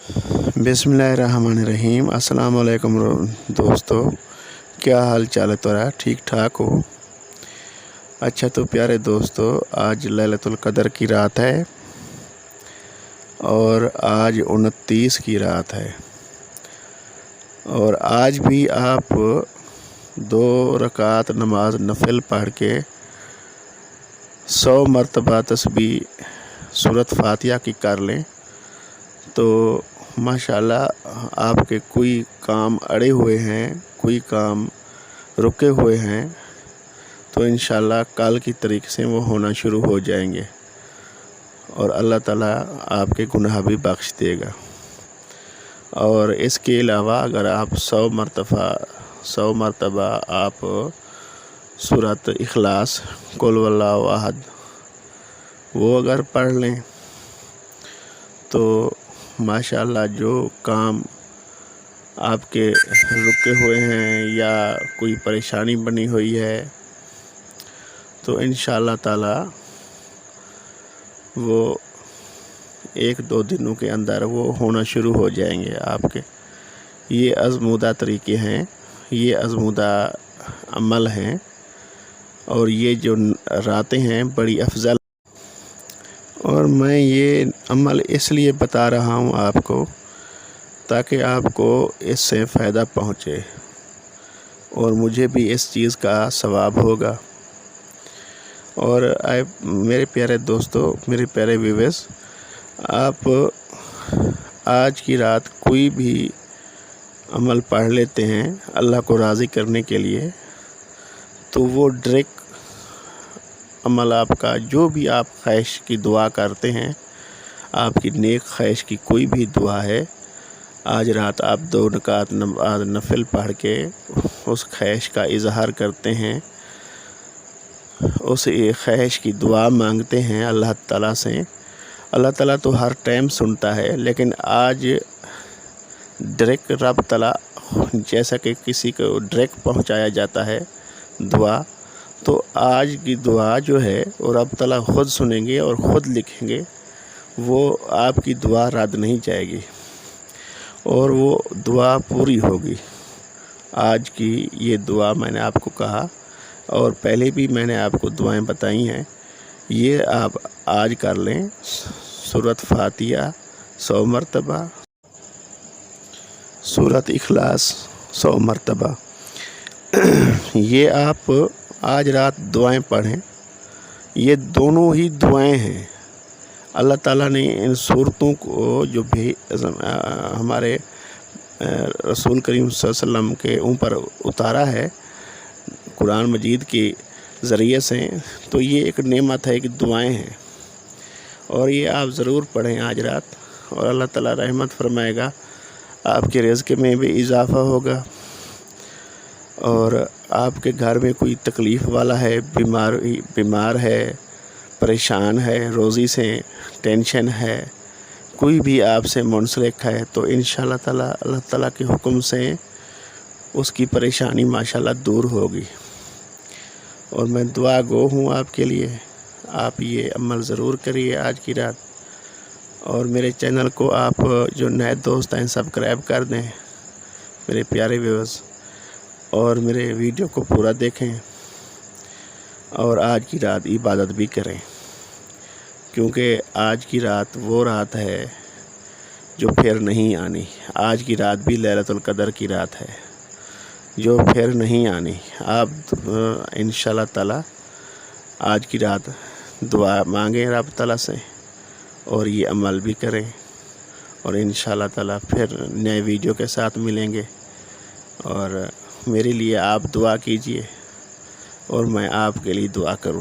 बिस्मिल्लाहिर्रहमानिर्रहीम। अस्सलाम वालेकुम दोस्तों, क्या हाल चाल है तुम्हारा? ठीक ठाक हो? अच्छा तो प्यारे दोस्तों, आज लैलतुल कदर की रात है और आज 29 की रात है। और आज भी आप 2 रकात नमाज नफिल पढ़ के 100 मरतबा तस्बीह सूरत फातिहा की कर लें तो माशाल्लाह आपके कोई काम अड़े हुए हैं, कोई काम रुके हुए हैं तो इंशाल्लाह कल की तरीके से वो होना शुरू हो जाएंगे और अल्लाह ताला आपके गुनाह भी बख्श देगा। और इसके अलावा अगर आप 100 मरतबा आप सूरत इखलास कुल वल्लाहु अहद वो अगर पढ़ लें तो माशाल्लाह जो काम आपके रुके हुए हैं या कोई परेशानी बनी हुई है तो इंशाल्लाह ताला वो 1-2 दिनों के अंदर वो होना शुरू हो जाएंगे आपके। ये आज़मूदा तरीके हैं, ये आज़मूदा अमल हैं और ये जो रातें हैं बड़ी अफजल। और मैं ये अमल इसलिए बता रहा हूँ आपको ताकि आपको इससे फ़ायदा पहुँचे और मुझे भी इस चीज़ का सवाब होगा। और मेरे प्यारे दोस्तों, मेरे प्यारे व्यूअर्स, आप आज की रात कोई भी अमल पढ़ लेते हैं अल्लाह को राज़ी करने के लिए तो वो डायरेक्ट अमल आपका जो भी आप ख्वाहिश की दुआ करते हैं, आपकी नेक ख्वाहिश की कोई भी दुआ है, आज रात आप 2 रकात नफिल पढ़ के उस ख्वाहिश का इजहार करते हैं, उस ख्वाहिश की दुआ मांगते हैं अल्लाह ताला से। अल्लाह ताला तो हर टाइम सुनता है, लेकिन आज डायरेक्ट रब ताला जैसा कि किसी को डायरेक्ट पहुंचाया जाता है दुआ, तो आज की दुआ जो है वो रब ताला ख़ुद सुनेंगे और ख़ुद लिखेंगे, वो आपकी दुआ रद्द नहीं जाएगी और वो दुआ पूरी होगी। आज की ये दुआ मैंने आपको कहा और पहले भी मैंने आपको दुआएं बताई हैं, ये आप आज कर लें। सूरत फातिहा 100 मरतबा, सूरत इखलास 100 मरतबा, ये आप आज रात दुआएं पढ़ें। ये दोनों ही दुआएं हैं, अल्लाह ताला ने इन सूरतों को जो भी हमारे रसूल करीम सल्लल्लाहु अलैहि वसल्लम के ऊपर उतारा है कुरान मजीद के ज़रिए से, तो ये एक नेमत है, एक दुआएं हैं और ये आप ज़रूर पढ़ें आज रात और अल्लाह ताला रहमत फरमाएगा, आपके रिज़्क़ में भी इजाफ़ा होगा। और आपके घर में कोई तकलीफ़ वाला है, बीमार है, परेशान है, रोज़ी से टेंशन है, कोई भी आपसे मुंसलिक है तो इंशाअल्लाह ताला अल्लाह ताला के हुक्म से उसकी परेशानी माशाल्लाह दूर होगी। और मैं दुआ गो हूँ आपके लिए, आप ये अमल ज़रूर करिए आज की रात। और मेरे चैनल को आप जो नए दोस्त हैं सब्सक्राइब कर दें मेरे प्यारे व्यूअर्स, और मेरे वीडियो को पूरा देखें और आज की रात इबादत भी करें, क्योंकि आज की रात वो रात है जो फिर नहीं आनी। आज की रात भी लैलतुल कदर की रात है जो फिर नहीं आनी। आप इंशाल्लाह ताला आज की रात दुआ मांगें रब ताला से और ये अमल भी करें और इंशाल्लाह ताला फिर नए वीडियो के साथ मिलेंगे। और मेरे लिए आप दुआ कीजिए और मैं आपके लिए दुआ करूँ।